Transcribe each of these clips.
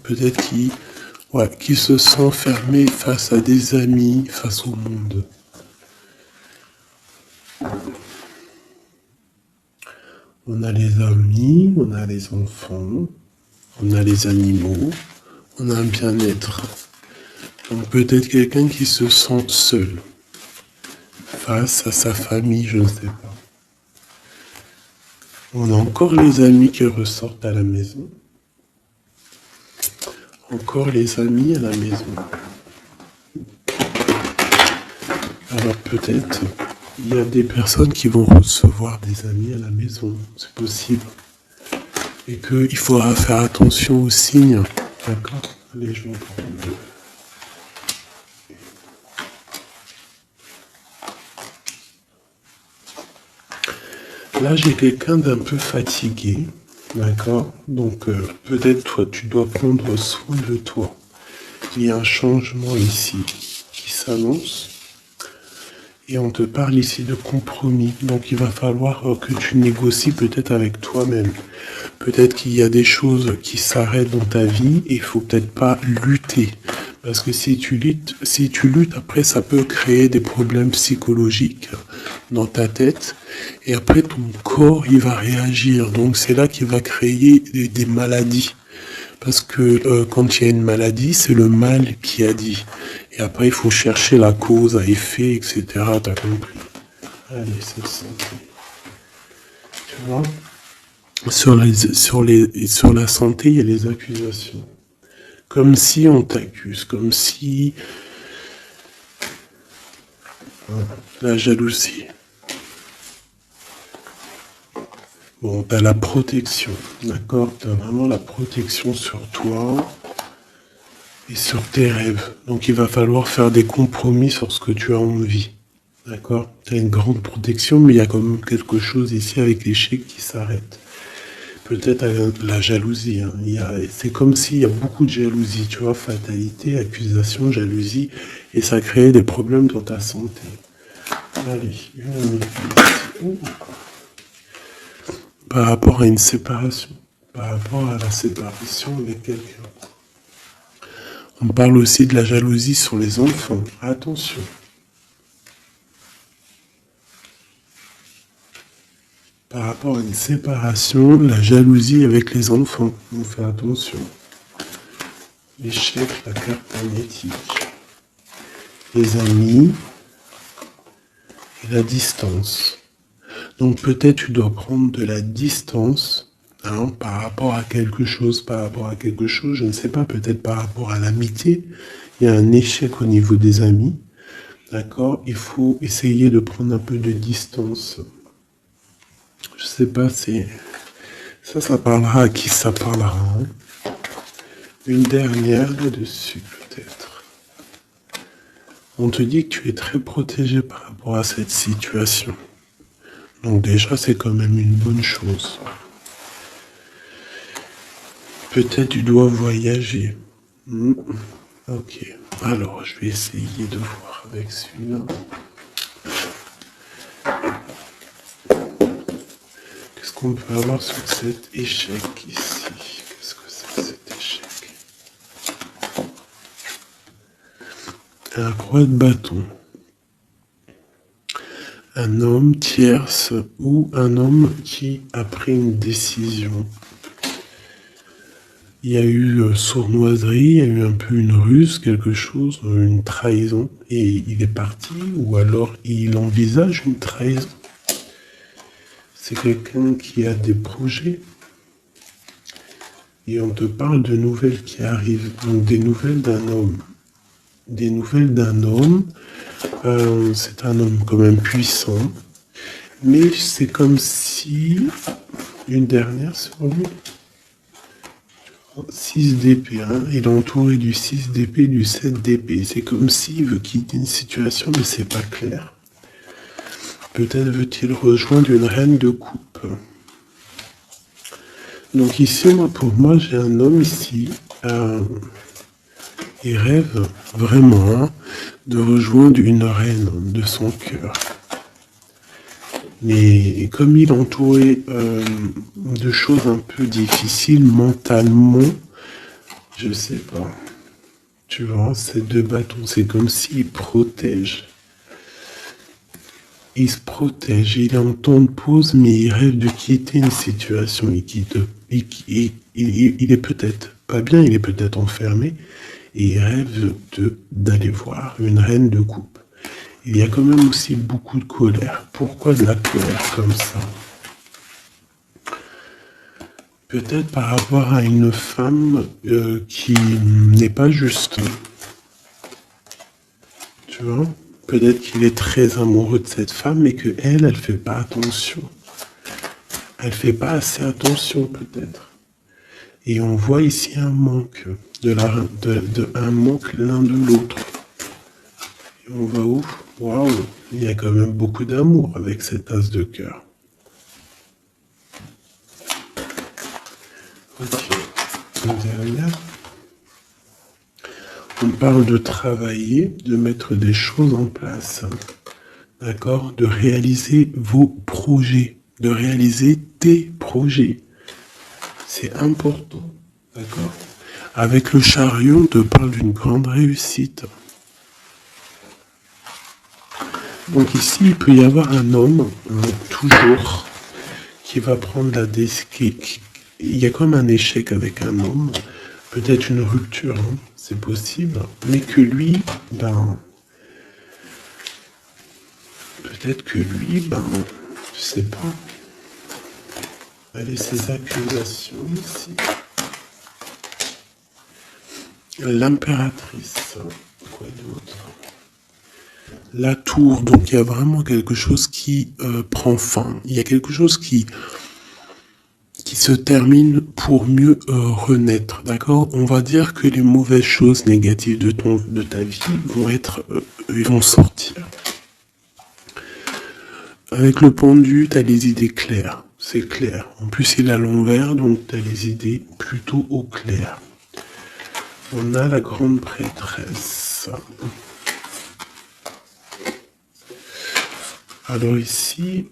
peut-être qui se sent fermé face à des amis, face au monde. On a les amis, on a les enfants, on a les animaux, on a un bien-être. Donc peut-être quelqu'un qui se sent seul face à sa famille, je ne sais pas. On a encore les amis qui ressortent à la maison. Encore les amis à la maison. Alors peut-être il y a des personnes qui vont recevoir des amis à la maison, c'est possible. Et qu'il faudra faire attention aux signes. D'accord? Allez, je vais en prendre. Là, j'ai quelqu'un d'un peu fatigué. D'accord? Donc peut-être toi, tu dois prendre soin de toi. Il y a un changement ici qui s'annonce. Et on te parle ici de compromis. Donc il va falloir que tu négocies peut-être avec toi-même. Peut-être qu'il y a des choses qui s'arrêtent dans ta vie et il faut peut-être pas lutter. Parce que si tu luttes, après ça peut créer des problèmes psychologiques dans ta tête. Et après ton corps, il va réagir. Donc c'est là qu'il va créer des maladies. Parce que quand il y a une maladie, c'est le mal qui a dit. Et après, il faut chercher la cause à effet, etc. T'as compris? Allez, c'est ça. Tu vois? Sur la santé, il y a les accusations. Comme si on t'accuse, comme si... La jalousie. Bon, t'as la protection, d'accord? T'as vraiment la protection sur toi et sur tes rêves. Donc il va falloir faire des compromis sur ce que tu as envie. D'accord? T'as une grande protection, mais il y a quand même quelque chose ici avec l'échec qui s'arrête. Peut-être la jalousie. Hein. C'est comme s'il y a beaucoup de jalousie, tu vois, fatalité, accusation, jalousie, et ça crée des problèmes dans ta santé. Allez, par rapport à une séparation, par rapport à la séparation avec quelqu'un. On parle aussi de la jalousie sur les enfants. Attention. Par rapport à une séparation, la jalousie avec les enfants. On fait attention. L'échec, la carte magnétique. Les amis et la distance. Donc peut-être tu dois prendre de la distance par rapport à quelque chose, je ne sais pas, peut-être par rapport à l'amitié. Il y a un échec au niveau des amis. D'accord? Il faut essayer de prendre un peu de distance. Je sais pas, ça parlera à qui ça parlera. Hein. Une dernière là-dessus, peut-être. On te dit que tu es très protégé par rapport à cette situation. Donc déjà, c'est quand même une bonne chose. Peut-être tu dois voyager. Ok. Alors, je vais essayer de voir avec celui-là. Qu'est-ce qu'on peut avoir sur cet échec ici? Qu'est-ce que c'est cet échec? Un roi de bâton. Un homme tierce ou un homme qui a pris une décision. Il y a eu sournoiserie, il y a eu un peu une ruse, quelque chose, une trahison, et il est parti, ou alors il envisage une trahison. C'est quelqu'un qui a des projets, et on te parle de nouvelles qui arrivent, donc des nouvelles d'un homme. Des nouvelles d'un homme, c'est un homme quand même puissant, mais c'est comme si, une dernière sur lui, 6 d'épée, hein, il est entouré du 6 d'épée et du 7 d'épée. C'est comme s'il veut quitter une situation, mais c'est pas clair. Peut-être veut-il rejoindre une reine de coupe. Donc ici, pour moi, j'ai un homme ici, il rêve vraiment de rejoindre une reine de son cœur. Mais comme il est entouré de choses un peu difficiles mentalement, Je sais pas. Tu vois, ces deux bâtons, c'est comme s'il protège. Il se protège, il est en temps de pause, mais il rêve de quitter une situation. Il est peut-être pas bien, il est peut-être enfermé, et il rêve d'aller voir une reine de coupe. Il y a quand même aussi beaucoup de colère. Pourquoi de la colère comme ça? Peut-être par rapport à une femme qui n'est pas juste. Tu vois? Peut-être qu'il est très amoureux de cette femme, mais que elle fait pas attention. Elle fait pas assez attention, peut-être. Et on voit ici un manque, un manque l'un de l'autre. Et on va où? Waouh! Il y a quand même beaucoup d'amour avec cette as de cœur. Ok. Derrière. On parle de travailler, de mettre des choses en place, d'accord? De réaliser vos projets, de réaliser tes projets. C'est important, d'accord? Avec le chariot, on te parle d'une grande réussite. Donc ici, il peut y avoir un homme, toujours, qui va prendre la décision. Il y a comme un échec avec un homme, peut-être une rupture, hein, c'est possible, mais que lui, peut-être que lui, je sais pas. Allez, ces accusations ici. L'impératrice, quoi d'autre? La tour, donc il y a vraiment quelque chose qui prend fin. Il y a quelque chose qui se termine pour mieux renaître, d'accord? On va dire que les mauvaises choses négatives de ta vie ils vont sortir. Avec le pendu, tu as les idées claires, c'est clair. En plus, il est à l'envers, donc tu as les idées plutôt au clair. On a la grande prêtresse. Alors ici,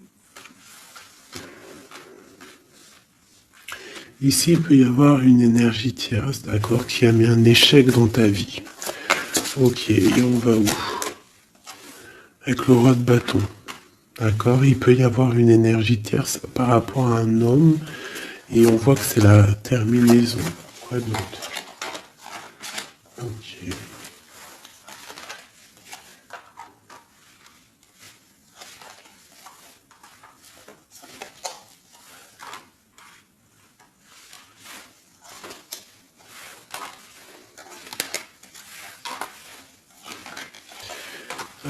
il peut y avoir une énergie tierce, d'accord, qui a mis un échec dans ta vie. Ok, et on va où? Avec le roi de bâton. D'accord, il peut y avoir une énergie tierce par rapport à un homme, et on voit que c'est la terminaison. Quoi d'autre? Ok.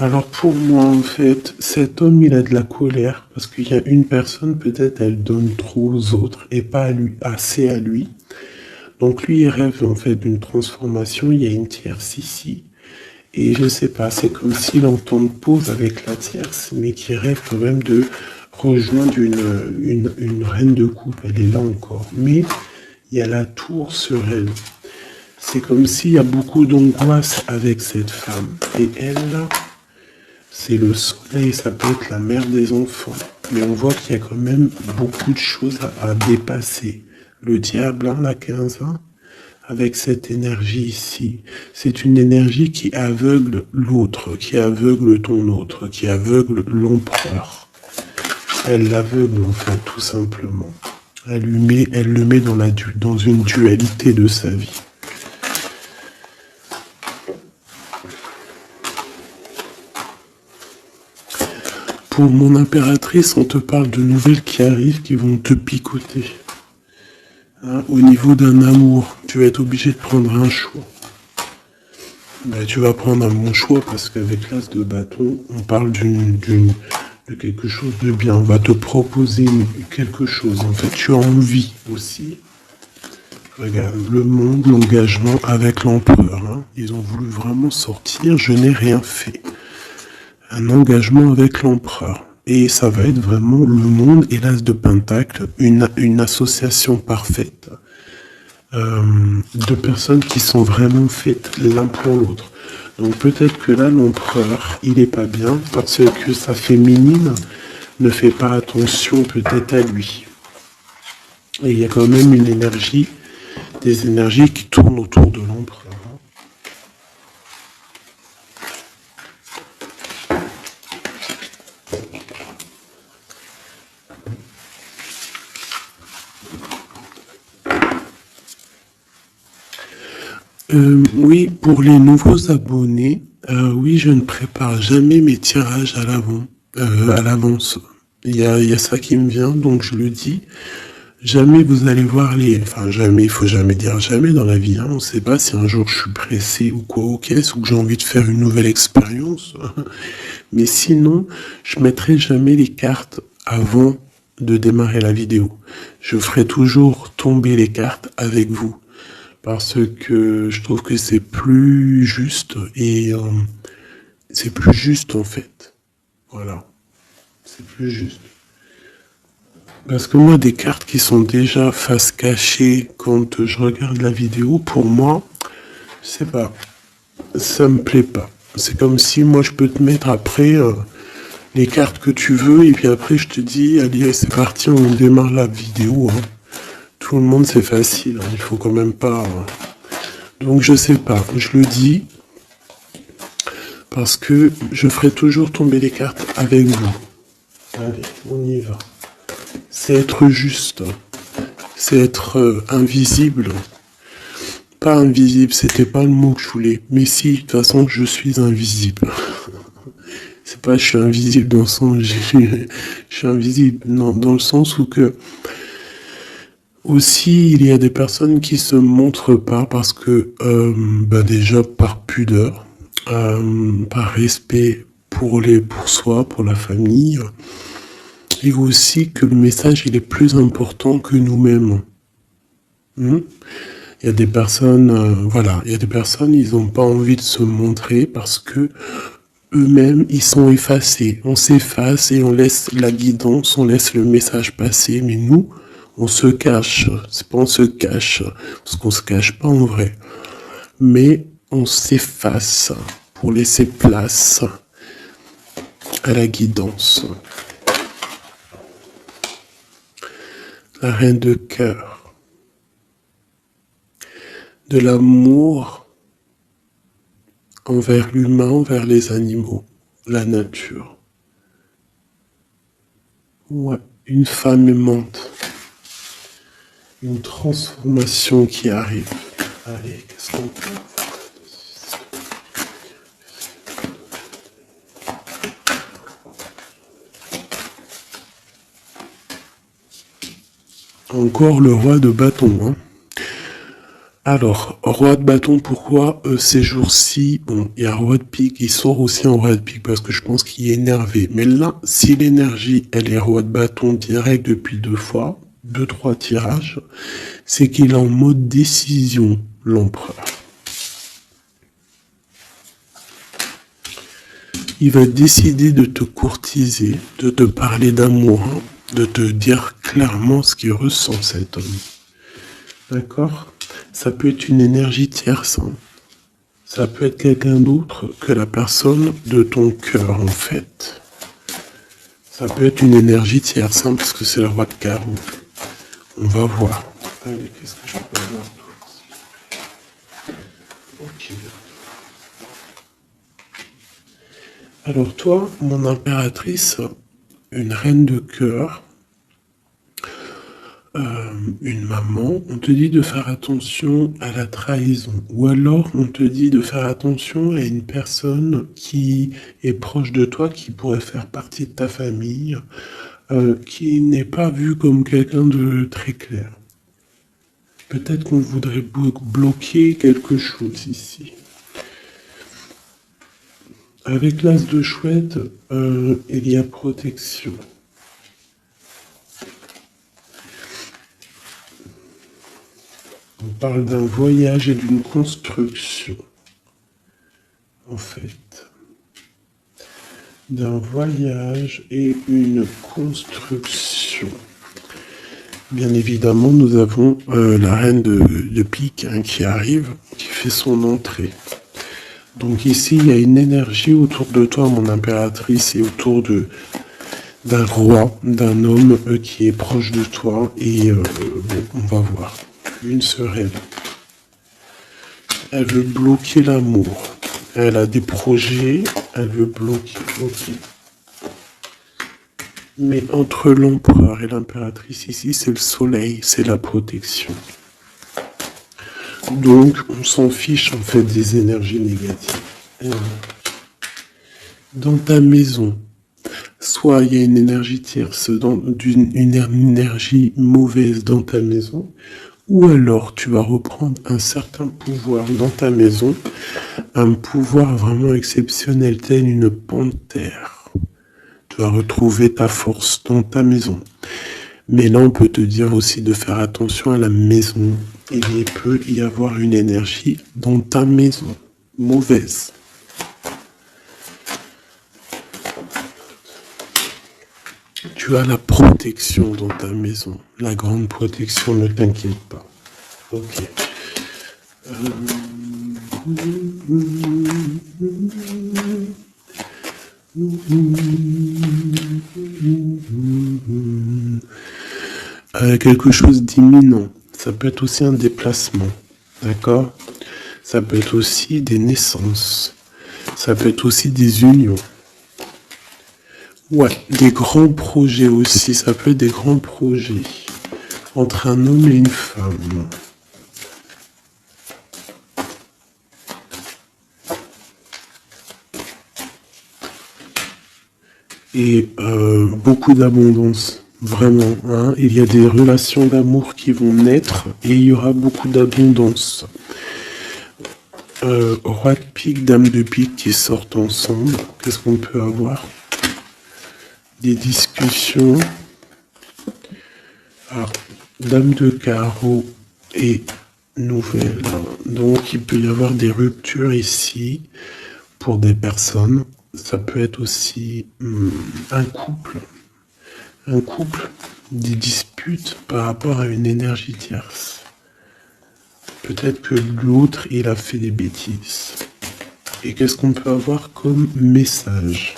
Alors pour moi, en fait, cet homme, il a de la colère parce qu'il y a une personne, peut-être, elle donne trop aux autres et pas assez à lui. Donc lui, il rêve en fait d'une transformation. Il y a une tierce ici. Et je sais pas, c'est comme s'il entend de pause avec la tierce, mais qui rêve quand même de rejoindre une reine de coupe. Elle est là encore. Mais il y a la tour sur elle. C'est comme s'il y a beaucoup d'angoisse avec cette femme. Et elle, là, c'est le soleil, ça peut être la mère des enfants. Mais on voit qu'il y a quand même beaucoup de choses à dépasser. Le diable, la 15 ans, avec cette énergie ici, c'est une énergie qui aveugle l'autre, qui aveugle ton autre, qui aveugle l'empereur. Elle l'aveugle en fait, tout simplement. Elle le met dans une dualité de sa vie. Pour mon impératrice, on te parle de nouvelles qui arrivent, qui vont te picoter. Hein, au niveau d'un amour, tu vas être obligé de prendre un choix. Ben, tu vas prendre un bon choix parce qu'avec l'as de bâton, on parle de quelque chose de bien. On va te proposer quelque chose. En fait, tu as envie aussi. Regarde, le monde, l'engagement avec l'empereur. Hein. Ils ont voulu vraiment sortir, je n'ai rien fait. Un engagement avec l'empereur. Et ça va être vraiment le monde et l'as de pentacle, une association parfaite de personnes qui sont vraiment faites l'un pour l'autre. Donc peut-être que là, l'empereur, il est pas bien parce que sa féminine ne fait pas attention peut-être à lui. Et il y a quand même une énergie des énergies qui tournent autour de l'empereur. Oui, pour les nouveaux abonnés, oui, je ne prépare jamais mes tirages à l'avance. Il y a ça qui me vient, donc je le dis. Jamais vous allez voir enfin jamais, il faut jamais dire jamais dans la vie, hein. On ne sait pas si un jour je suis pressé ou quoi aux caisses, ou que j'ai envie de faire une nouvelle expérience. Mais sinon, je mettrai jamais les cartes avant de démarrer la vidéo. Je ferai toujours tomber les cartes avec vous. Parce que je trouve que c'est plus juste et c'est plus juste en fait. Voilà, c'est plus juste. Parce que moi, des cartes qui sont déjà face cachée quand je regarde la vidéo, pour moi, je sais pas, ça me plaît pas. C'est comme si moi je peux te mettre après les cartes que tu veux et puis après je te dis, allez, c'est parti, on démarre la vidéo. Hein. Tout le monde, c'est facile, hein. Il faut quand même pas... Donc je sais pas, je le dis parce que je ferai toujours tomber les cartes avec vous. Allez, on y va. C'est être juste, c'est être invisible. Pas invisible, c'était pas le mot que je voulais. Mais si, de toute façon, je suis invisible. C'est pas je suis invisible dans le sens je suis invisible, non, dans le sens où que aussi, il y a des personnes qui se montrent pas parce que, déjà par pudeur, par respect pour soi, pour la famille, et aussi que le message il est plus important que nous-mêmes. Il y a des personnes, il y a des personnes, ils n'ont pas envie de se montrer parce que eux-mêmes, ils sont effacés. On s'efface et on laisse la guidance, on laisse le message passer, mais nous, on se cache. C'est pas on se cache, parce qu'on se cache pas en vrai. Mais on s'efface pour laisser place à la guidance. La reine de cœur. De l'amour envers l'humain, envers les animaux, la nature. Ouais, une femme aimante. Une transformation qui arrive. Allez, qu'est-ce qu'on peut faire? Encore le roi de bâton. Hein. Alors, roi de bâton, pourquoi ces jours-ci, bon, il y a roi de pique, il sort aussi en roi de pique parce que je pense qu'il est énervé. Mais là, si l'énergie, elle est roi de bâton direct depuis 2-3 tirages, c'est qu'il est en mode décision, l'empereur. Il va décider de te courtiser, de te parler d'amour, hein, de te dire clairement ce qu'il ressent cet homme. D'accord ? Ça peut être une énergie tierce. Hein. Ça peut être quelqu'un d'autre que la personne de ton cœur, en fait. Ça peut être une énergie tierce, hein, parce que c'est le roi de carreau. On va voir. Allez, qu'est-ce que je peux voir d'autre ? Ok. Alors toi, mon impératrice, une reine de cœur, une maman, on te dit de faire attention à la trahison. Ou alors on te dit de faire attention à une personne qui est proche de toi, qui pourrait faire partie de ta famille, qui n'est pas vue comme quelqu'un de très clair. Peut-être qu'on voudrait bloquer quelque chose ici. Avec l'as de chouette, il y a protection. On parle d'un voyage et d'une construction, en fait. D'un voyage et une construction. Bien évidemment, nous avons la reine de pique hein, qui arrive, qui fait son entrée. Donc ici, il y a une énergie autour de toi, mon impératrice, et autour d'un roi, d'un homme qui est proche de toi. Et bon, on va voir. une sœur, elle veut bloquer l'amour. Elle a des projets, elle veut bloquer. Ok. Mais entre l'empereur et l'impératrice ici, c'est le soleil, c'est la protection. Donc, on s'en fiche en fait des énergies négatives. Dans ta maison, soit il y a une énergie tierce, une énergie mauvaise dans ta maison, ou alors tu vas reprendre un certain pouvoir dans ta maison, un pouvoir vraiment exceptionnel, tel une panthère. Tu vas retrouver ta force dans ta maison. Mais là, on peut te dire aussi de faire attention à la maison. Il peut y avoir une énergie dans ta maison, mauvaise. Tu as la protection dans ta maison. La grande protection, ne t'inquiète pas. Ok. Quelque chose d'imminent. Ça peut être aussi un déplacement. D'accord? Ça peut être aussi des naissances. Ça peut être aussi des unions. Ouais, des grands projets aussi. Ça peut être des grands projets entre un homme et une femme. Et beaucoup d'abondance, vraiment. Hein. Il y a des relations d'amour qui vont naître et il y aura beaucoup d'abondance. Roi de pique, dame de pique qui sortent ensemble. Qu'est-ce qu'on peut avoir? Des discussions. Alors, dame de carreau et nouvelle. Donc, il peut y avoir des ruptures ici pour des personnes. Ça peut être aussi un couple, des disputes par rapport à une énergie tierce. Peut-être que l'autre, il a fait des bêtises. Et qu'est-ce qu'on peut avoir comme message?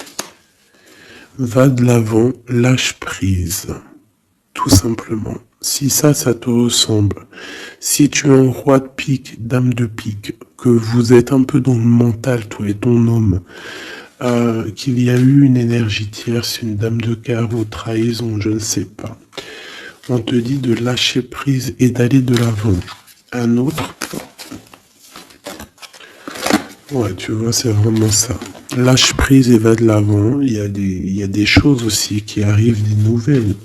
Va de l'avant, lâche prise. Tout simplement. Si ça te ressemble, si tu es un roi de pique, dame de pique, que vous êtes un peu dans le mental, toi et ton homme, qu'il y a eu une énergie tierce, une dame de carreau, trahison, je ne sais pas. On te dit de lâcher prise et d'aller de l'avant. Un autre. Ouais, tu vois, c'est vraiment ça. Lâche prise et va de l'avant. Il y a des choses aussi qui arrivent, des nouvelles.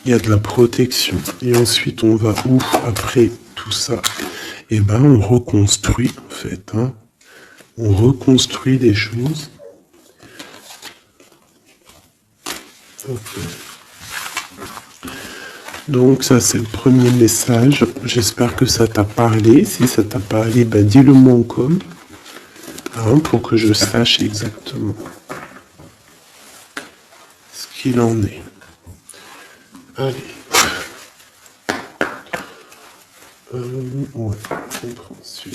Il y a de la protection. Et ensuite, on va où après tout ça? Eh ben, on reconstruit, en fait. Hein. On reconstruit des choses. Okay. Donc ça c'est le premier message. J'espère que ça t'a parlé. Si ça t'a parlé, ben dis-le moi en com. Hein, pour que je sache exactement ce qu'il en est. Allez. Ouais, compréhension.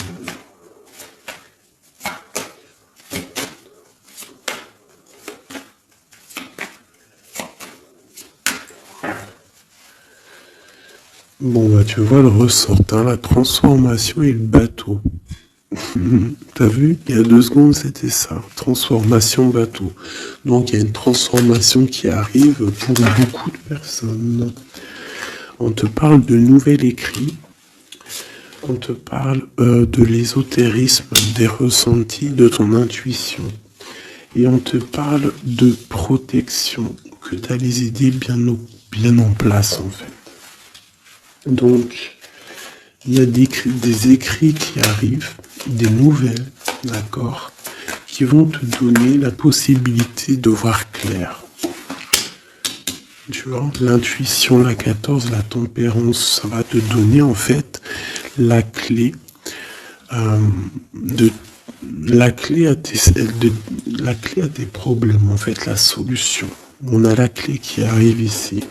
Bon, bah, tu vois le ressort, hein, la transformation et le bateau. T'as vu? Il y a 2 secondes, c'était ça. Transformation bateau. Donc, il y a une transformation qui arrive pour beaucoup de personnes. On te parle de nouvel écrit. On te parle de l'ésotérisme, des ressentis, de ton intuition. Et on te parle de protection, que tu as les idées bien en place, en fait. Donc, il y a des écrits qui arrivent, des nouvelles, d'accord, qui vont te donner la possibilité de voir clair. Tu vois, l'intuition, la 14, la tempérance, ça va te donner en fait la clé la clé à tes problèmes, en fait, la solution. On a la clé qui arrive ici.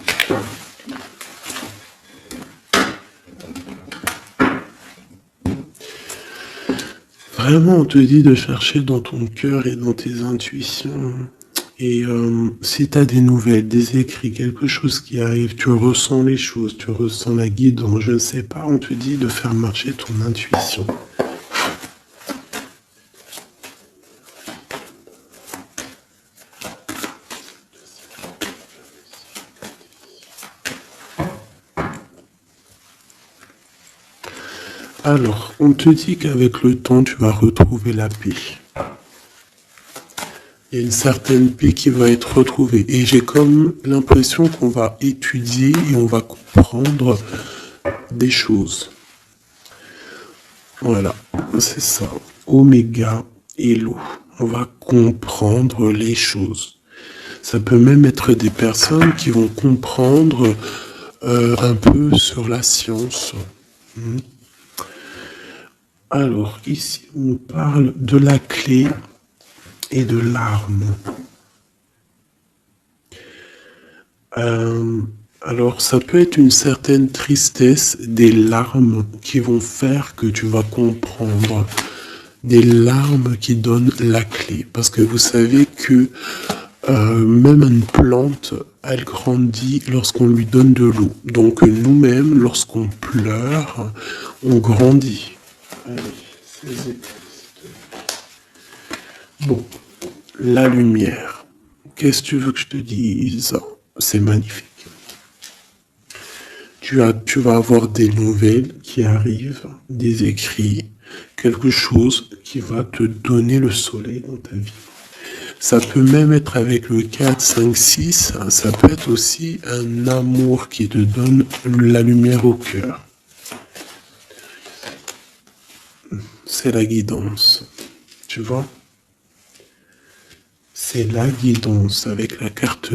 Vraiment, on te dit de chercher dans ton cœur et dans tes intuitions. Et si tu as des nouvelles, des écrits, quelque chose qui arrive, tu ressens les choses, tu ressens la guidance, je ne sais pas, on te dit de faire marcher ton intuition. Alors, on te dit qu'avec le temps, tu vas retrouver la paix. Il y a une certaine paix qui va être retrouvée. Et j'ai comme l'impression qu'on va étudier et on va comprendre des choses. Voilà, c'est ça. Oméga et l'eau. On va comprendre les choses. Ça peut même être des personnes qui vont comprendre un peu sur la science. Alors, ici, on nous parle de la clé et de l'arme. Alors, ça peut être une certaine tristesse, des larmes qui vont faire que tu vas comprendre. Des larmes qui donnent la clé. Parce que vous savez que même une plante, elle grandit lorsqu'on lui donne de l'eau. Donc nous-mêmes, lorsqu'on pleure, on grandit. Allez, bon, la lumière. Qu'est-ce que tu veux que je te dise? C'est magnifique. Tu vas avoir des nouvelles qui arrivent, des écrits, quelque chose qui va te donner le soleil dans ta vie. Ça peut même être avec le 4, 5, 6, ça peut être aussi un amour qui te donne la lumière au cœur. C'est la guidance, tu vois? C'est la guidance avec la carte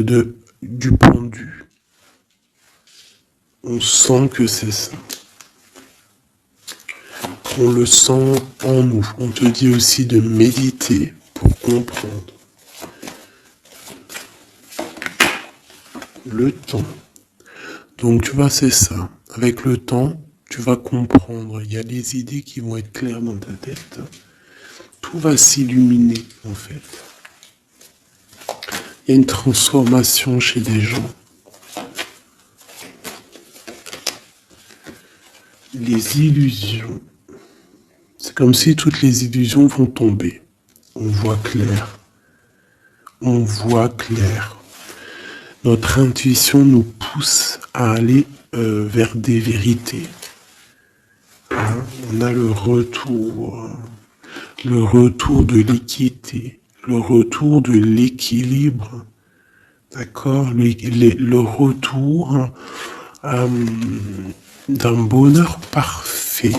du pendu. On sent que c'est ça. On le sent en nous. On te dit aussi de méditer pour comprendre. Le temps. Donc tu vois, c'est ça. Avec le temps, tu vas comprendre. Il y a des idées qui vont être claires dans ta tête. Tout va s'illuminer, en fait. Il y a une transformation chez des gens. Les illusions. C'est comme si toutes les illusions vont tomber. On voit clair. On voit clair. Notre intuition nous pousse à aller vers des vérités. Hein? On a le retour de l'équité, le retour de l'équilibre, d'accord, le retour d'un bonheur parfait,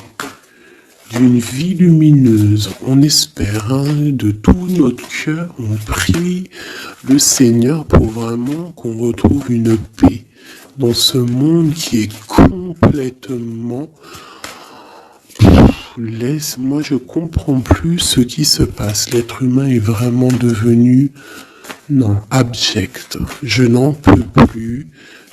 d'une vie lumineuse. On espère, hein, de tout notre cœur, on prie le Seigneur pour vraiment qu'on retrouve une paix dans ce monde qui est complètement... Moi je comprends plus ce qui se passe. L'être humain est vraiment devenu, non, abject. Je n'en peux plus.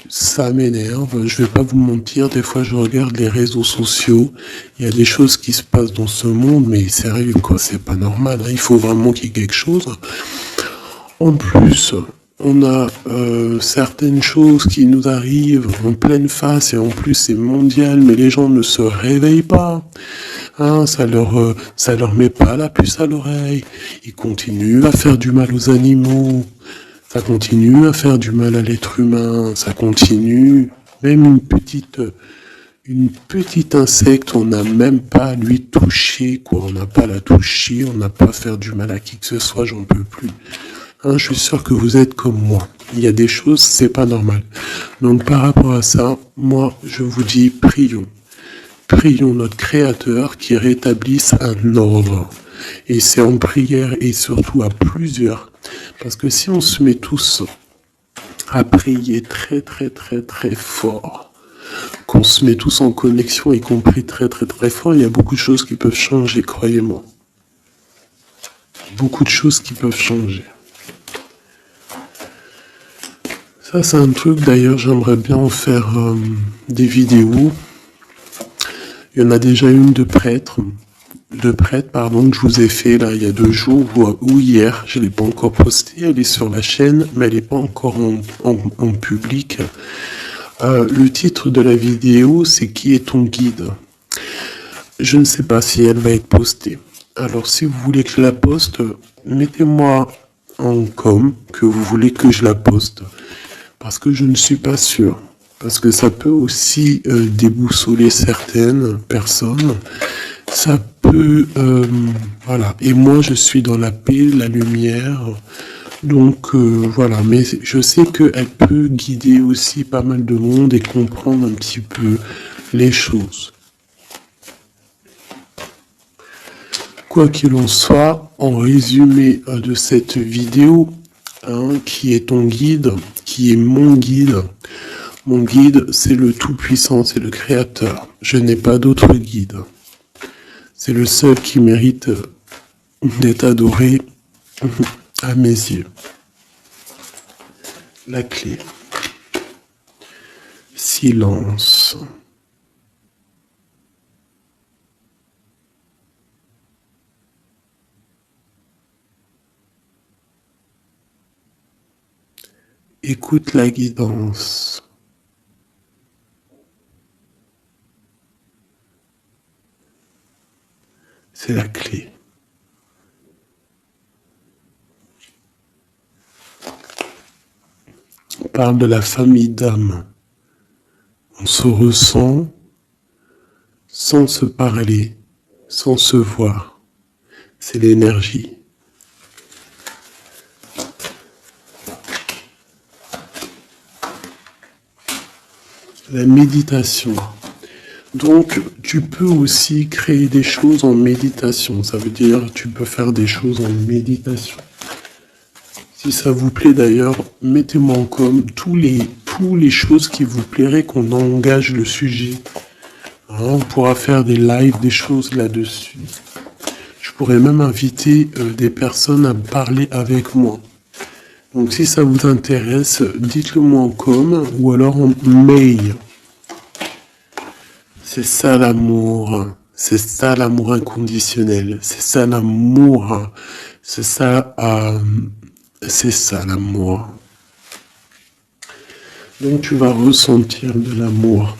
Ça m'énerve. Je vais pas vous mentir. Des fois, je regarde les réseaux sociaux. Il y a des choses qui se passent dans ce monde, mais sérieux, quoi, c'est pas normal. Hein. Il faut vraiment qu'il y ait quelque chose. En plus, on a certaines choses qui nous arrivent en pleine face et en plus c'est mondial, mais les gens ne se réveillent pas. Hein, ça leur met pas la puce à l'oreille. Ils continuent à faire du mal aux animaux. Ça continue à faire du mal à l'être humain. Ça continue. Même une petite insecte, on n'a même pas à lui toucher, quoi. On n'a pas à la toucher, on n'a pas à faire du mal à qui que ce soit, j'en peux plus. Hein, je suis sûr que vous êtes comme moi. Il y a des choses, c'est pas normal. Donc par rapport à ça, moi, je vous dis, prions. Prions notre Créateur qui rétablisse un ordre. Et c'est en prière et surtout à plusieurs. Parce que si on se met tous à prier très très très très fort, qu'on se met tous en connexion y compris très très très fort, il y a beaucoup de choses qui peuvent changer, croyez-moi. Beaucoup de choses qui peuvent changer. Ça c'est un truc d'ailleurs, j'aimerais bien en faire des vidéos. Il y en a déjà une de prêtre de prêtre, pardon, que je vous ai fait là il y a 2 jours ou hier. Je l'ai pas encore postée, elle est sur la chaîne, mais elle n'est pas encore en public. Le titre de la vidéo, c'est Qui est ton guide? Je ne sais pas si elle va être postée. Alors, si vous voulez que je la poste, mettez-moi en com que vous voulez que je la poste. Parce que je ne suis pas sûr. Parce que ça peut aussi déboussoler certaines personnes. Ça peut... voilà. Et moi, je suis dans la paix, la lumière. Donc, voilà. Mais je sais qu'elle peut guider aussi pas mal de monde et comprendre un petit peu les choses. Quoi qu'il en soit, en résumé de cette vidéo, qui est ton guide, qui est mon guide, c'est le Tout-Puissant, c'est le Créateur. Je n'ai pas d'autre guide. C'est le seul qui mérite d'être adoré à mes yeux. La clé. Silence. Écoute la guidance. C'est la clé. On parle de la famille d'âme. On se ressent sans se parler, sans se voir. C'est l'énergie. La méditation. Donc, tu peux aussi créer des choses en méditation. Ça veut dire, tu peux faire des choses en méditation. Si ça vous plaît d'ailleurs, mettez-moi en com tous les choses qui vous plairaient qu'on engage le sujet. On pourra faire des lives, des choses là-dessus. Je pourrais même inviter des personnes à parler avec moi. Donc si ça vous intéresse, dites-le moi en com ou alors en mail. C'est ça l'amour. C'est ça l'amour inconditionnel. C'est ça l'amour. C'est ça l'amour. Donc tu vas ressentir de l'amour.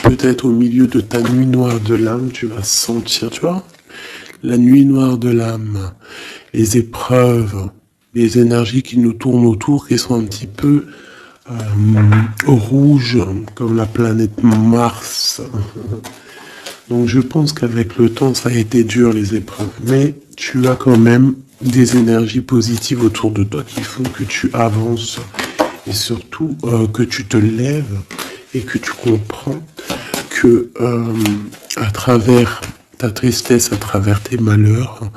Peut-être au milieu de ta nuit noire de l'âme, tu vas sentir, tu vois, la nuit noire de l'âme, les épreuves, les énergies qui nous tournent autour, qui sont un petit peu rouges, comme la planète Mars. Donc je pense qu'avec le temps, ça a été dur les épreuves, mais tu as quand même des énergies positives autour de toi qui font que tu avances et surtout que tu te lèves et que tu comprends que à travers ta tristesse, à travers tes malheurs,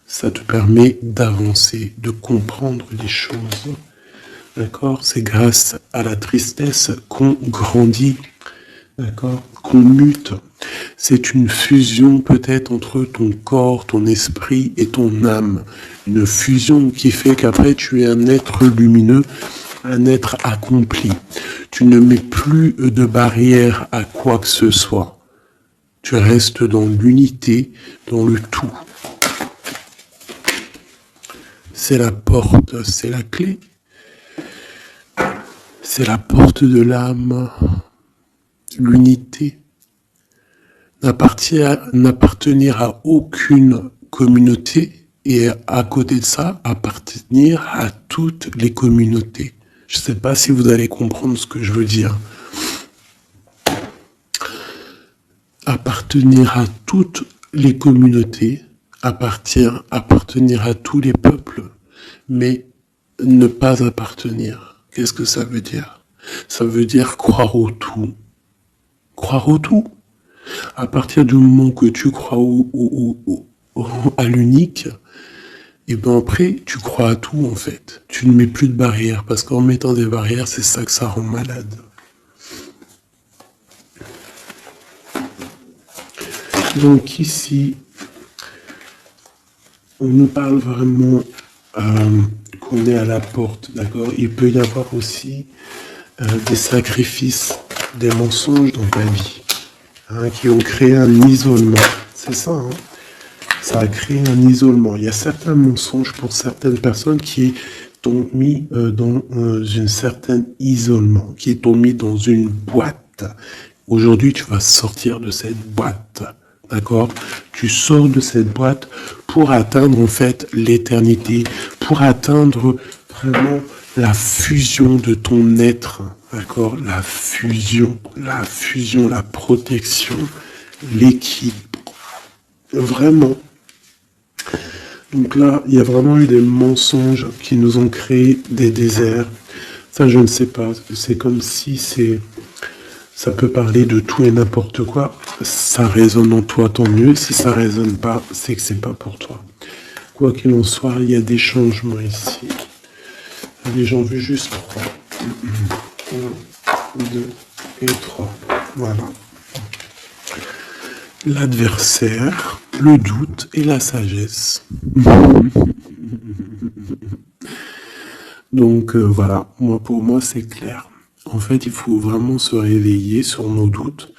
ça te permet d'avancer, de comprendre les choses. D'accord? C'est grâce à la tristesse qu'on grandit, d'accord? Qu'on mute. C'est une fusion peut-être entre ton corps, ton esprit et ton âme. Une fusion qui fait qu'après tu es un être lumineux, un être accompli. Tu ne mets plus de barrière à quoi que ce soit. Tu restes dans l'unité, dans le tout. C'est la porte, c'est la clé. C'est la porte de l'âme, l'unité. N'appartenir à aucune communauté et à côté de ça, appartenir à toutes les communautés. Je ne sais pas si vous allez comprendre ce que je veux dire. Appartenir à toutes les communautés, appartenir à tous les peuples, mais ne pas appartenir. Qu'est-ce que ça veut dire? Ça veut dire croire au tout. Croire au tout. À partir du moment que tu crois à l'unique, et ben après, tu crois à tout en fait. Tu ne mets plus de barrières, parce qu'en mettant des barrières, c'est ça que ça rend malade. Donc ici, on nous parle vraiment qu'on est à la porte, d'accord? Il peut y avoir aussi des sacrifices, des mensonges dans ta vie, qui ont créé un isolement. C'est ça, hein. Ça a créé un isolement. Il y a certains mensonges pour certaines personnes qui t'ont mis dans un certain isolement, qui t'ont mis dans une boîte. Aujourd'hui, tu vas sortir de cette boîte. D'accord? Tu sors de cette boîte pour atteindre en fait l'éternité, pour atteindre vraiment la fusion de ton être. D'accord? La fusion, la protection, l'équilibre. Vraiment. Donc là, il y a vraiment eu des mensonges qui nous ont créé des déserts. Ça, je ne sais pas. C'est comme si ça peut parler de tout et n'importe quoi. Ça résonne en toi, tant mieux. Si ça résonne pas, c'est que c'est pas pour toi. Quoi qu'il en soit, il y a des changements ici. Allez, j'en veux juste 3. 1, 2 et 3. Voilà. L'adversaire, le doute et la sagesse. Donc voilà, pour moi c'est clair. En fait, il faut vraiment se réveiller sur nos doutes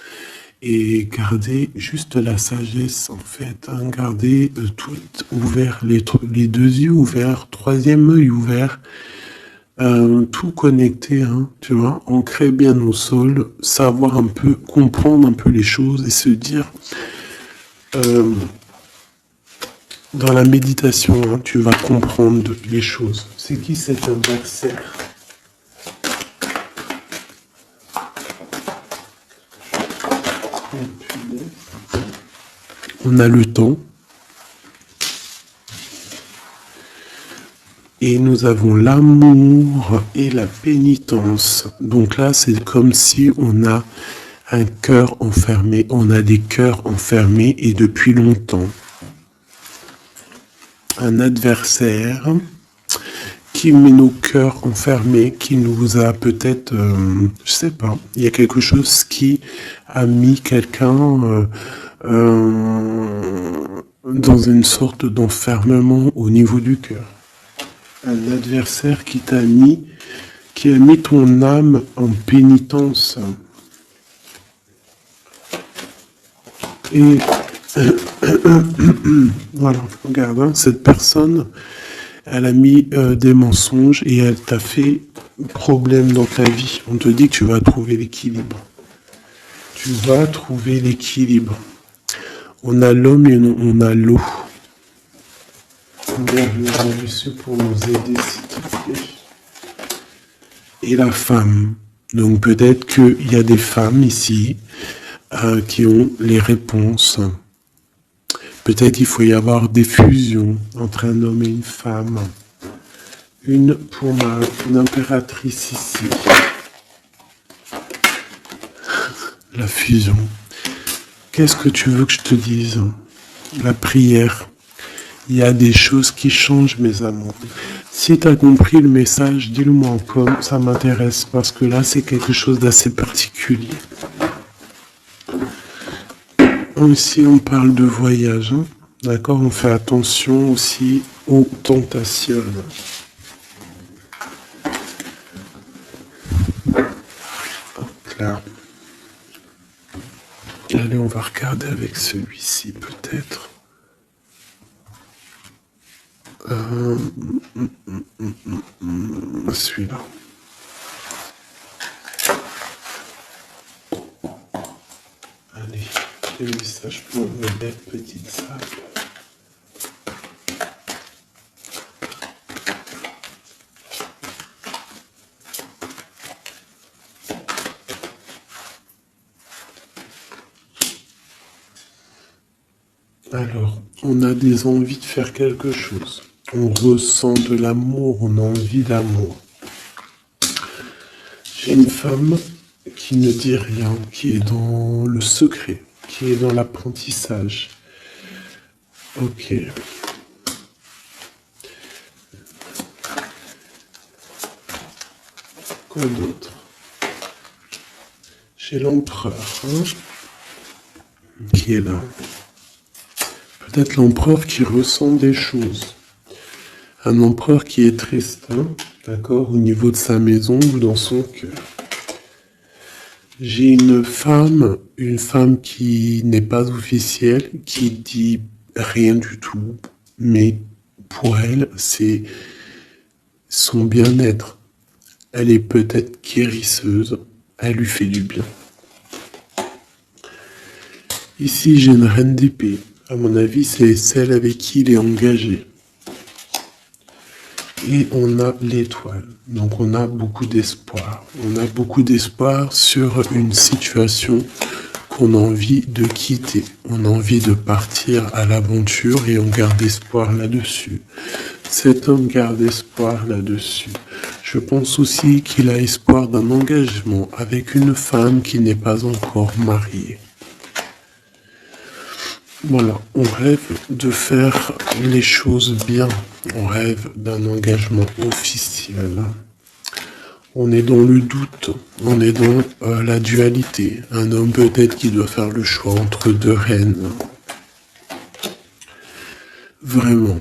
et garder juste la sagesse, en fait. Hein, garder tout ouvert, les deux yeux ouverts, troisième œil ouvert, tout connecté, hein, tu vois, ancrer bien au sol, savoir un peu, comprendre un peu les choses et se dire... dans la méditation, hein, tu vas comprendre les choses. C'est qui cet adversaire? On a le temps. Et nous avons l'amour et la pénitence. Donc là, c'est comme si on a un cœur enfermé. On a des cœurs enfermés et depuis longtemps. Un adversaire qui met nos cœurs enfermés, qui nous a peut-être, je sais pas, il y a quelque chose qui a mis quelqu'un dans une sorte d'enfermement au niveau du cœur. Un adversaire qui a mis ton âme en pénitence. Et voilà, regarde, hein, cette personne, elle a mis des mensonges et elle t'a fait problème dans ta vie. On te dit que tu vas trouver l'équilibre. Tu vas trouver l'équilibre. On a l'homme et on a l'eau. Regarde reçu pour nous aider, s'il te plaît. Et la femme. Donc peut-être qu'il y a des femmes ici qui ont les réponses. Peut-être il faut y avoir des fusions entre un homme et une femme. Une pour une impératrice ici. La fusion. Qu'est-ce que tu veux que je te dise? La prière. Il y a des choses qui changent, mes amours. Si tu as compris le message, dis-le-moi en com, ça m'intéresse, parce que là, c'est quelque chose d'assez particulier. Ici, on parle de voyage, hein. D'accord? On fait attention aussi aux tentations. Là. Allez, on va regarder avec celui-ci, peut-être. Celui-là. Allez, des messages pour une belle petite salle. Alors, on a des envies de faire quelque chose. On ressent de l'amour, on a envie d'amour. J'ai une femme qui ne dit rien, qui est dans le secret, qui est dans l'apprentissage. Ok. Quoi d'autre? J'ai l'empereur, hein, qui est là. Peut-être l'empereur qui ressent des choses. Un empereur qui est triste, hein, d'accord, au niveau de sa maison ou dans son cœur. J'ai une femme qui n'est pas officielle, qui dit rien du tout, mais pour elle, c'est son bien-être. Elle est peut-être guérisseuse, elle lui fait du bien. Ici, j'ai une reine d'épée. À mon avis, c'est celle avec qui il est engagé. Et on a l'étoile. Donc on a beaucoup d'espoir. On a beaucoup d'espoir sur une situation qu'on a envie de quitter. On a envie de partir à l'aventure et on garde espoir là-dessus. Cet homme garde espoir là-dessus. Je pense aussi qu'il a espoir d'un engagement avec une femme qui n'est pas encore mariée. Voilà, on rêve de faire les choses bien. On rêve d'un engagement officiel. On est dans le doute, on est dans la dualité. Un homme peut-être qui doit faire le choix entre deux reines. Vraiment,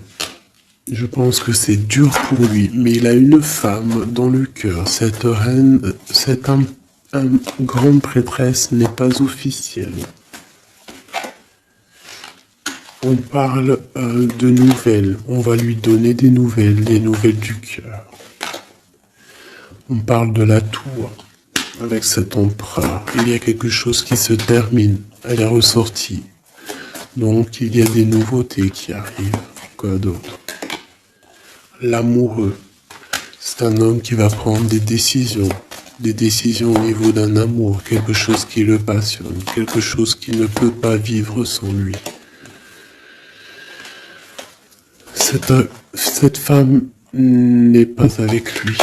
je pense que c'est dur pour lui, mais il a une femme dans le cœur. Cette reine, cette grande prêtresse n'est pas officielle. On parle de nouvelles, on va lui donner des nouvelles du cœur. On parle de la tour avec cet empereur. Il y a quelque chose qui se termine, elle est ressortie. Donc il y a des nouveautés qui arrivent. Quoi d'autre? L'amoureux, c'est un homme qui va prendre des décisions au niveau d'un amour, quelque chose qui le passionne, quelque chose qui ne peut pas vivre sans lui. Cette femme n'est pas avec lui.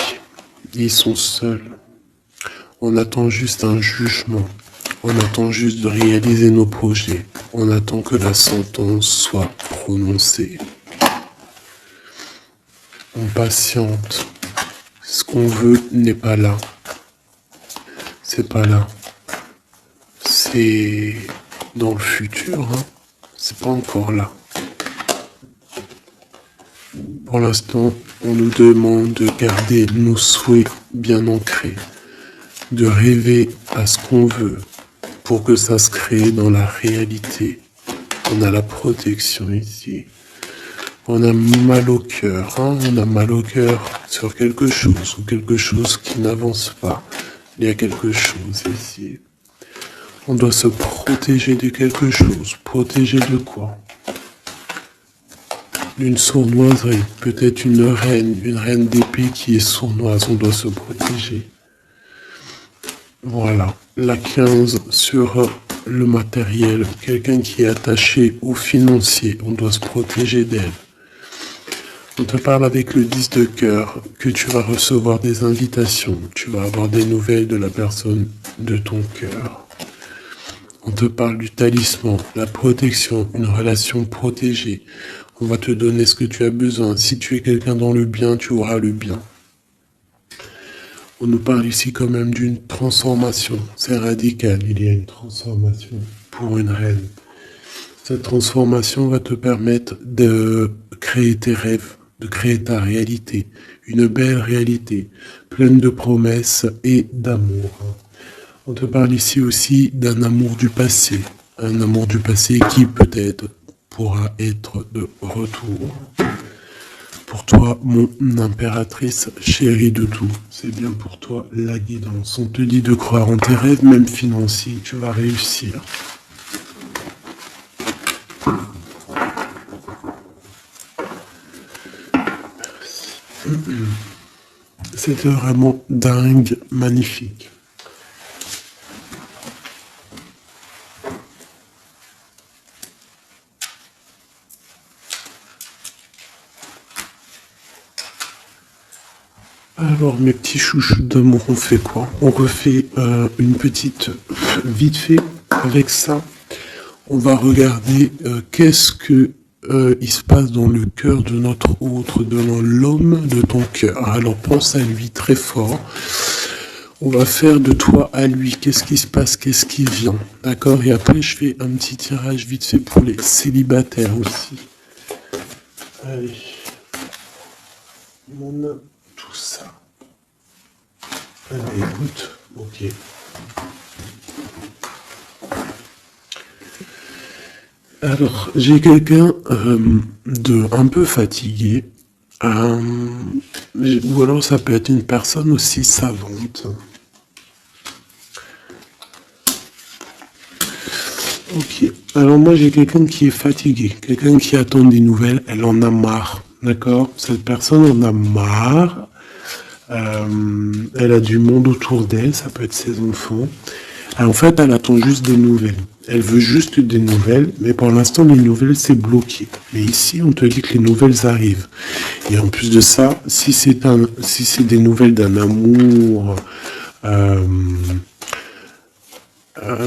Ils sont seuls. On attend juste un jugement. On attend juste de réaliser nos projets. On attend que la sentence soit prononcée. On patiente. Ce qu'on veut n'est pas là. C'est pas là. C'est dans le futur, hein. C'est pas encore là. Pour l'instant, on nous demande de garder nos souhaits bien ancrés, de rêver à ce qu'on veut pour que ça se crée dans la réalité. On a la protection ici. On a mal au cœur, hein? On a mal au cœur sur quelque chose ou quelque chose qui n'avance pas. Il y a quelque chose ici. On doit se protéger de quelque chose. Protéger de quoi? D'une sournoiserie, peut-être une reine d'épée qui est sournoise, on doit se protéger. Voilà, la 15 sur le matériel, quelqu'un qui est attaché au financier, on doit se protéger d'elle. On te parle avec le 10 de cœur que tu vas recevoir des invitations, tu vas avoir des nouvelles de la personne de ton cœur. On te parle du talisman, la protection, une relation protégée. On va te donner ce que tu as besoin. Si tu es quelqu'un dans le bien, tu auras le bien. On nous parle ici quand même d'une transformation. C'est radical, il y a une transformation pour une reine. Cette transformation va te permettre de créer tes rêves, de créer ta réalité. Une belle réalité, pleine de promesses et d'amour. On te parle ici aussi d'un amour du passé. Un amour du passé qui peut-être pourra être de retour. Pour toi, mon impératrice chérie de tout, c'est bien pour toi la guidance. On te dit de croire en tes rêves, même financiers, tu vas réussir. C'était vraiment dingue, magnifique. Alors mes petits chouchous d'amour, on fait quoi? On refait une petite vite fait avec ça. On va regarder qu'est-ce que il se passe dans le cœur de notre autre, dans l'homme de ton cœur. Alors pense à lui très fort. On va faire de toi à lui. Qu'est-ce qui se passe? Qu'est-ce qui vient? D'accord? Et après je fais un petit tirage vite fait pour les célibataires aussi. Allez. On a tout ça. Allez, écoute. Ok. Alors, j'ai quelqu'un de un peu fatigué. euh, ou alors ça peut être une personne aussi savante. Ok. Alors moi j'ai quelqu'un qui est fatigué, quelqu'un qui attend des nouvelles, elle en a marre. D'accord? Cette personne en a marre. Elle a du monde autour d'elle, ça peut être ses enfants. En fait, elle attend juste des nouvelles. Elle veut juste des nouvelles, mais pour l'instant, les nouvelles, c'est bloqué. Mais ici, on te dit que les nouvelles arrivent. Et en plus de ça, si c'est des nouvelles euh,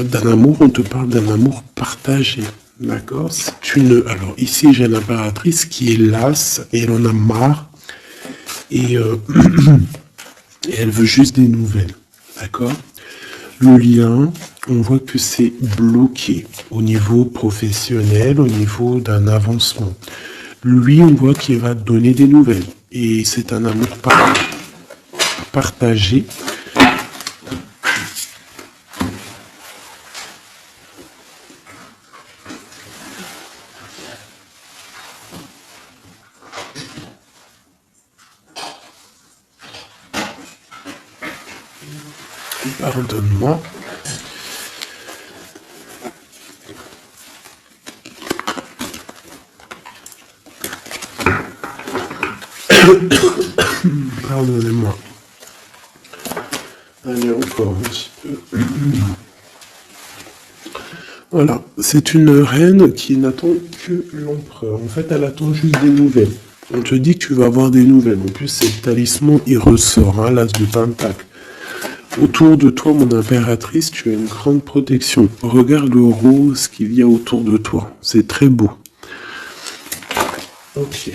d'un amour, on te parle d'un amour partagé. D'accord? Alors ici, j'ai l'impératrice qui est lasse et elle en a marre. Et, et elle veut juste des nouvelles. D'accord? Le lien, on voit que c'est bloqué au niveau professionnel, au niveau d'un avancement. Lui, on voit qu'il va donner des nouvelles. Et c'est un amour partagé. Pardonne-moi. Pardonnez-moi. Allez, encore un petit peu. Voilà, c'est une reine qui n'attend que l'empereur. En fait, elle attend juste des nouvelles. On te dit que tu vas avoir des nouvelles. En plus, c'est le talisman, il ressort, hein, l'as de pentacle. Autour de toi, mon impératrice, tu as une grande protection. Regarde le rose qu'il y a autour de toi. C'est très beau. Ok.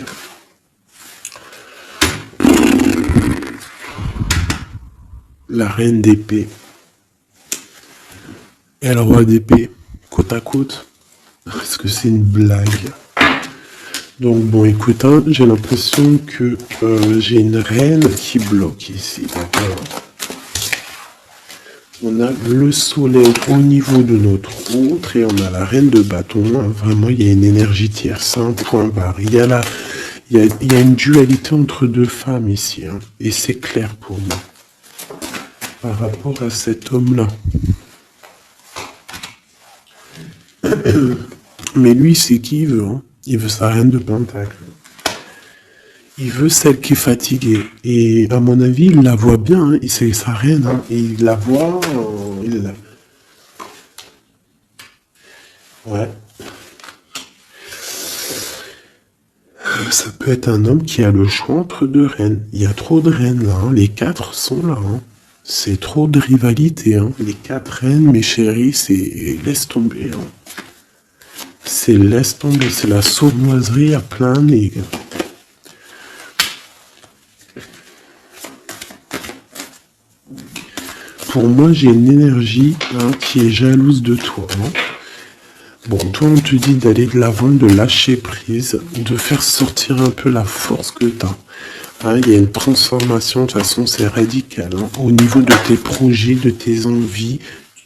La reine d'épée et le roi d'épée, côte à côte. Est-ce que c'est une blague? Donc bon, écoute, hein, j'ai l'impression que j'ai une reine qui bloque ici. D'accord. On a le soleil au niveau de notre autre et on a la reine de bâton. Vraiment, il y a une énergie tierce, un point barre. Il y a une dualité entre deux femmes ici. Hein, et c'est clair pour moi. Par rapport à cet homme-là. Mais lui, c'est qui il veut. Hein. Il veut sa reine de pentacle. Il veut celle qui est fatiguée. Et à mon avis, il la voit bien. Hein. C'est sa reine. Hein. Et il la voit. Ouais. Ça peut être un homme qui a le choix entre deux reines. Il y a trop de reines là. Hein. Les quatre sont là. Hein. C'est trop de rivalité. Hein. Les quatre reines, mes chéris, c'est laisse tomber. Hein. C'est laisse tomber. C'est la sournoiserie à plein nez. Pour moi, j'ai une énergie qui est jalouse de toi. Hein. Bon, toi, on te dit d'aller de l'avant, de lâcher prise, de faire sortir un peu la force que tu as. Hein, il y a une transformation, de toute façon, c'est radical. Hein, au niveau de tes projets, de tes envies,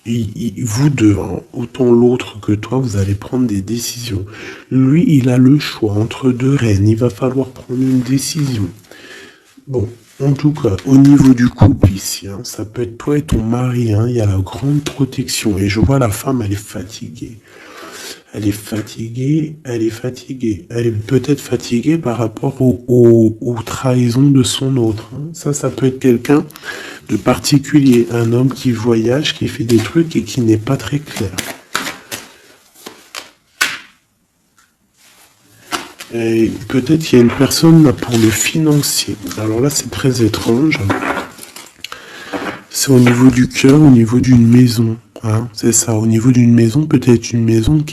vous deux, hein, autant l'autre que toi, vous allez prendre des décisions. Lui, il a le choix entre deux reines. Il va falloir prendre une décision. Bon, en tout cas, au niveau du couple ici, hein, ça peut être toi et ton mari, hein, il y a la grande protection. Et je vois la femme, elle est fatiguée. Elle est fatiguée, elle est fatiguée. Elle est peut-être fatiguée par rapport aux trahisons de son autre. Hein. Ça peut être quelqu'un de particulier. Un homme qui voyage, qui fait des trucs et qui n'est pas très clair. Et peut-être qu'il y a une personne là pour le financier. Alors là, c'est très étrange. C'est au niveau du cœur, au niveau d'une maison. Hein, c'est ça, au niveau d'une maison, peut-être une maison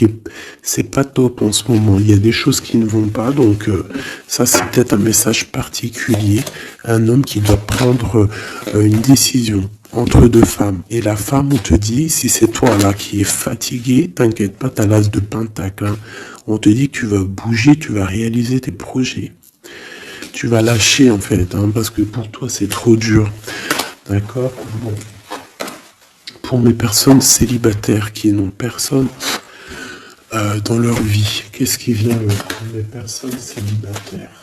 c'est pas top en ce moment. Il y a des choses qui ne vont pas, donc ça c'est peut-être un message particulier. Un homme qui doit prendre une décision entre deux femmes. Et la femme, on te dit, si c'est toi là qui es fatigué, t'inquiète pas, t'as l'as de pentacle. Hein. On te dit que tu vas bouger, tu vas réaliser tes projets. Tu vas lâcher en fait, hein, parce que pour toi c'est trop dur. D'accord? Bon. Pour mes personnes célibataires qui n'ont personne, dans leur vie. Qu'est-ce qui vient les personnes célibataires?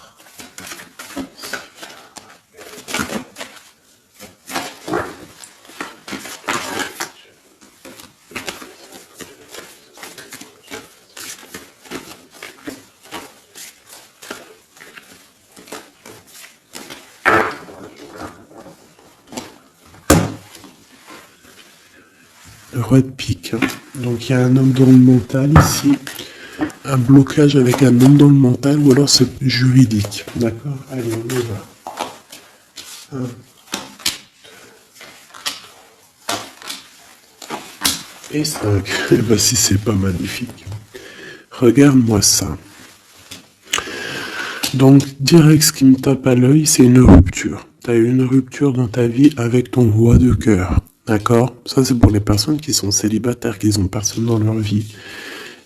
Le roi de pique. Donc il y a un homme dans le mental ici, un blocage avec un homme dans le mental, ou alors c'est juridique. D'accord? Allez, on y va. Et 5. Et ben si c'est pas magnifique. Regarde-moi ça. Donc direct, ce qui me tape à l'œil, c'est une rupture. Tu as eu une rupture dans ta vie avec ton roi de cœur. D'accord? Ça, c'est pour les personnes qui sont célibataires, qui n'ont personne dans leur vie.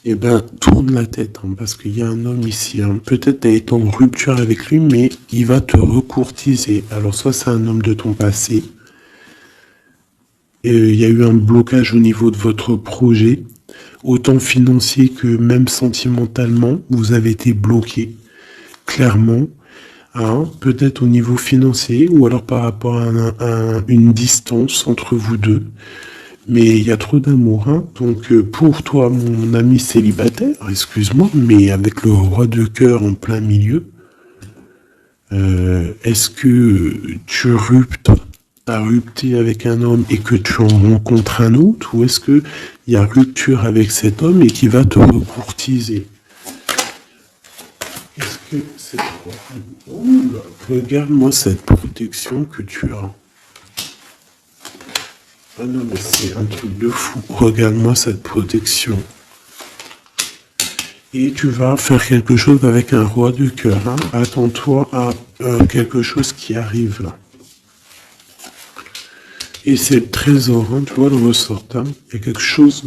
Eh ben, tourne la tête, hein, parce qu'il y a un homme ici. Hein. Peut-être tu as été en rupture avec lui, mais il va te recourtiser. Alors, soit c'est un homme de ton passé, et il y a eu un blocage au niveau de votre projet, autant financier que même sentimentalement, vous avez été bloqué, clairement. Hein, peut-être au niveau financier, ou alors par rapport à une distance entre vous deux. Mais il y a trop d'amour, hein. Donc pour toi, mon ami célibataire, excuse-moi, mais avec le roi de cœur en plein milieu, est-ce que t'as rupté avec un homme et que tu en rencontres un autre, ou est-ce que il y a rupture avec cet homme et qui va te recourtiser? Est-ce que c'est quoi? Oula, regarde-moi cette protection que tu as. Ah non, mais c'est un truc de fou. Regarde-moi cette protection. Et tu vas faire quelque chose avec un roi de cœur. Hein. Attends-toi à quelque chose qui arrive là. Et c'est le trésor, hein, tu vois le ressort. Hein. Il y a quelque chose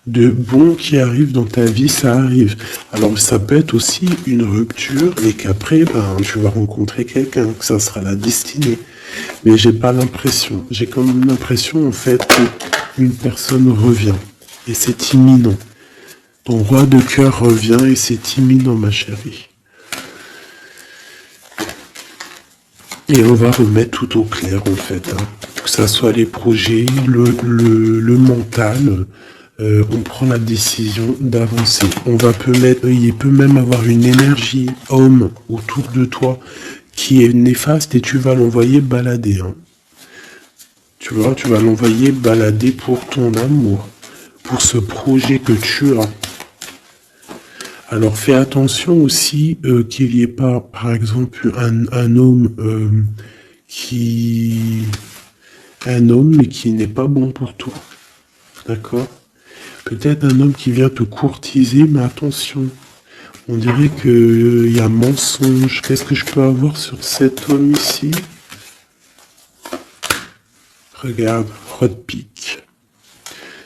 de bon qui arrive dans ta vie, ça arrive. Alors ça peut être aussi une rupture et qu'après, ben, tu vas rencontrer quelqu'un, que ça sera la destinée. Mais j'ai pas l'impression. J'ai quand même l'impression en fait qu'une personne revient. Et c'est imminent. Ton roi de cœur revient et c'est imminent, ma chérie. Et on va remettre tout au clair en fait. Hein. Que ça soit les projets, le mental, on prend la décision d'avancer. Il peut même avoir une énergie homme autour de toi qui est néfaste et tu vas l'envoyer balader. Hein. Tu vois, tu vas l'envoyer balader pour ton amour, pour ce projet que tu as. Alors fais attention aussi qu'il n'y ait pas, par exemple, un homme mais qui n'est pas bon pour toi. D'accord? Peut-être un homme qui vient te courtiser, mais attention. On dirait qu'il y a mensonge. Qu'est-ce que je peux avoir sur cet homme ici? Regarde, roi de pique.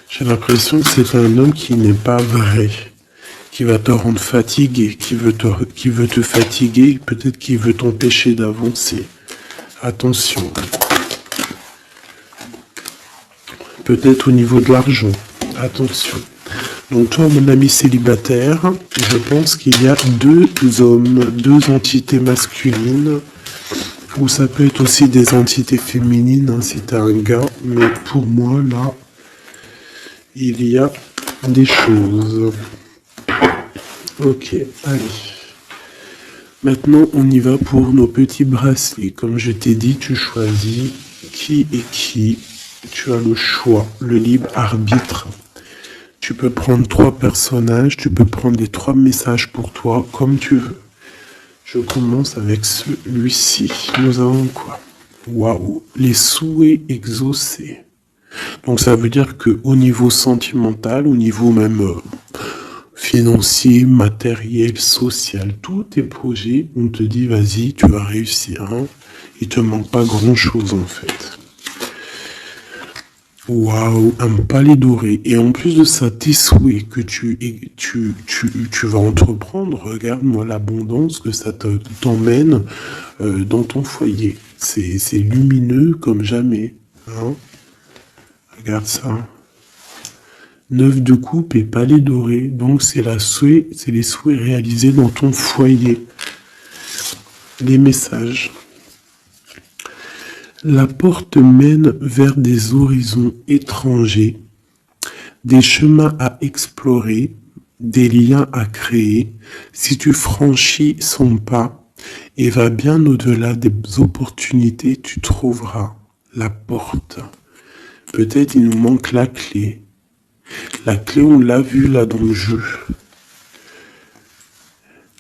J'ai l'impression que c'est un homme qui n'est pas vrai. Qui va te rendre fatigué, qui veut te fatiguer, peut-être qu'il veut t'empêcher d'avancer. Attention. Peut-être au niveau de l'argent. Attention. Donc toi, mon ami célibataire, je pense qu'il y a deux hommes, deux entités masculines, ou ça peut être aussi des entités féminines, hein, si t'es un gars, mais pour moi, là, il y a des choses. Ok, allez. Maintenant, on y va pour nos petits bracelets. Comme je t'ai dit, tu choisis qui est qui. Tu as le choix, le libre arbitre. Tu peux prendre 3 personnages, tu peux prendre les 3 messages pour toi, comme tu veux. Je commence avec celui-ci. Nous avons quoi? Waouh, les souhaits exaucés. Donc ça veut dire que au niveau sentimental, au niveau même financier, matériel, social, tous tes projets, on te dit vas-y, tu vas réussir. Hein. Il te manque pas grand-chose en fait. Waouh, un palais doré. Et en plus de ça, tes souhaits que tu vas entreprendre, regarde-moi l'abondance que ça t'emmène dans ton foyer. C'est lumineux comme jamais. Hein. Regarde ça. 9 de coupe et palais doré. Donc c'est les souhaits réalisés dans ton foyer. Les messages. La porte mène vers des horizons étrangers, des chemins à explorer, des liens à créer. Si tu franchis son pas et vas bien au-delà des opportunités, tu trouveras la porte. Peut-être il nous manque la clé. La clé, on l'a vu là dans le jeu.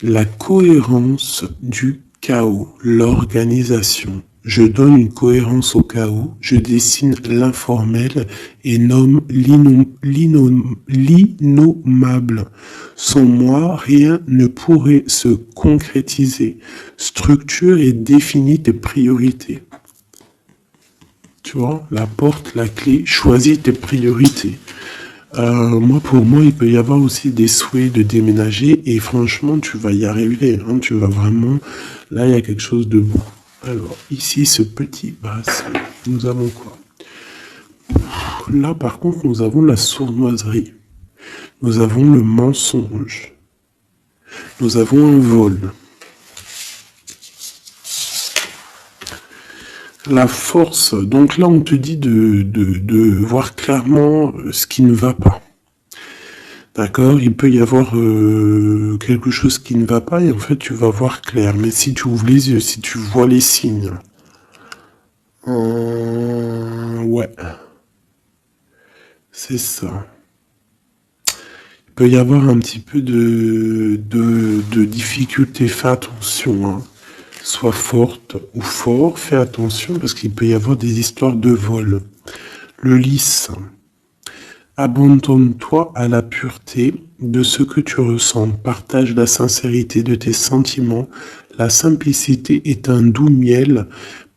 La cohérence du chaos, l'organisation. Je donne une cohérence au chaos, je dessine l'informel et nomme l'innommable. Sans moi, rien ne pourrait se concrétiser. Structure et définis tes priorités. Tu vois, la porte, la clé, choisis tes priorités. Pour moi, il peut y avoir aussi des souhaits de déménager et franchement, tu vas y arriver. Hein, tu vas vraiment... Là, il y a quelque chose de bon. Alors, ici, ce petit bracelet, nous avons quoi? Là, par contre, nous avons la sournoiserie. Nous avons le mensonge. Nous avons un vol. La force, donc là, on te dit de voir clairement ce qui ne va pas. D'accord, il peut y avoir quelque chose qui ne va pas et en fait tu vas voir clair. Mais si tu ouvres les yeux, si tu vois les signes, ouais, c'est ça. Il peut y avoir un petit peu de difficulté. Fais attention, hein. Sois forte ou fort, fais attention parce qu'il peut y avoir des histoires de vol. Le lys. Abandonne-toi à la pureté de ce que tu ressens. Partage la sincérité de tes sentiments. La simplicité est un doux miel,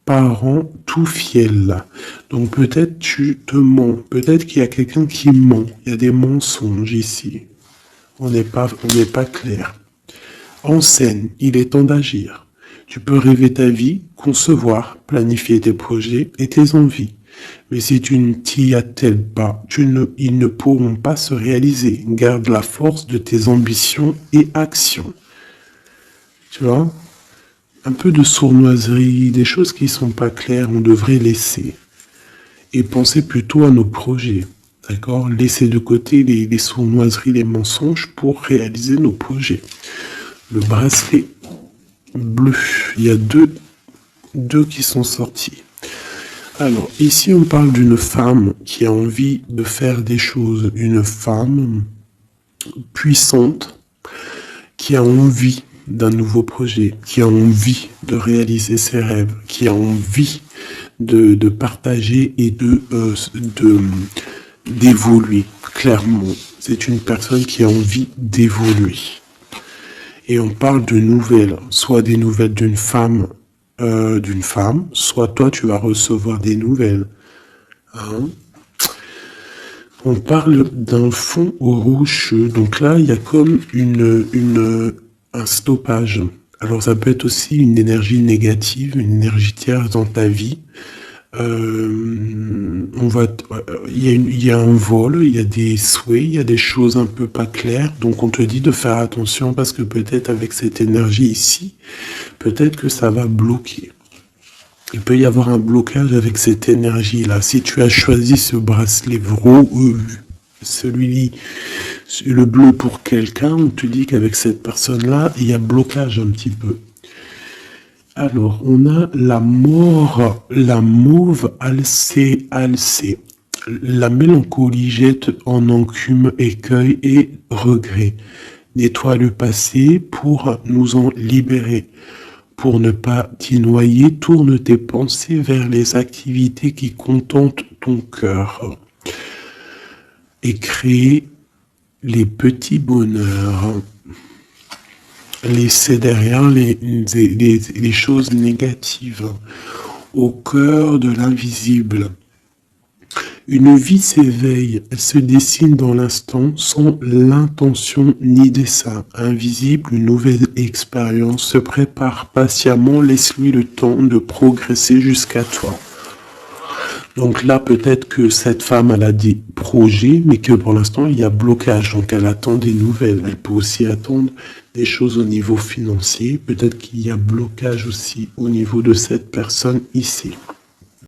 parent tout fiel. Donc peut-être tu te mens. Peut-être qu'il y a quelqu'un qui ment. Il y a des mensonges ici. On n'est pas clair. En scène, il est temps d'agir. Tu peux rêver ta vie, concevoir, planifier tes projets et tes envies. Mais si tu ne t'y attelles pas, ils ne pourront pas se réaliser. Garde la force de tes ambitions et actions. Tu vois? Un peu de sournoiserie, des choses qui ne sont pas claires, on devrait laisser. Et penser plutôt à nos projets. D'accord? Laisser de côté les sournoiseries, les mensonges pour réaliser nos projets. Le bracelet bleu, il y a deux qui sont sortis. Alors, ici, on parle d'une femme qui a envie de faire des choses. Une femme puissante qui a envie d'un nouveau projet, qui a envie de réaliser ses rêves, qui a envie de partager et d'évoluer. Clairement, c'est une personne qui a envie d'évoluer. Et on parle de nouvelles, soit des nouvelles d'une femme, soit toi tu vas recevoir des nouvelles. Hein? On parle d'un fond rouge, donc là il y a comme un stoppage. Alors ça peut être aussi une énergie négative, une énergie tierce dans ta vie. Il y a un vol, il y a des souhaits, il y a des choses un peu pas claires, donc on te dit de faire attention parce que peut-être avec cette énergie ici, peut-être que ça va bloquer. Il peut y avoir un blocage avec cette énergie-là. Si tu as choisi ce bracelet le bleu pour quelqu'un, on te dit qu'avec cette personne-là, il y a blocage un petit peu. Alors, on a la mauve alcée. La mélancolie jette en enclume écueil et regret. Nettoie le passé pour nous en libérer. Pour ne pas t'y noyer, tourne tes pensées vers les activités qui contentent ton cœur. Et crée les petits bonheurs. Laisser derrière les choses négatives au cœur de l'invisible. Une vie s'éveille, elle se dessine dans l'instant sans l'intention ni dessein. Invisible, une nouvelle expérience se prépare patiemment, laisse-lui le temps de progresser jusqu'à toi. Donc là, peut-être que cette femme, elle a des projets, mais que pour l'instant, il y a blocage. Donc elle attend des nouvelles. Elle peut aussi attendre des choses au niveau financier. Peut-être qu'il y a blocage aussi au niveau de cette personne ici.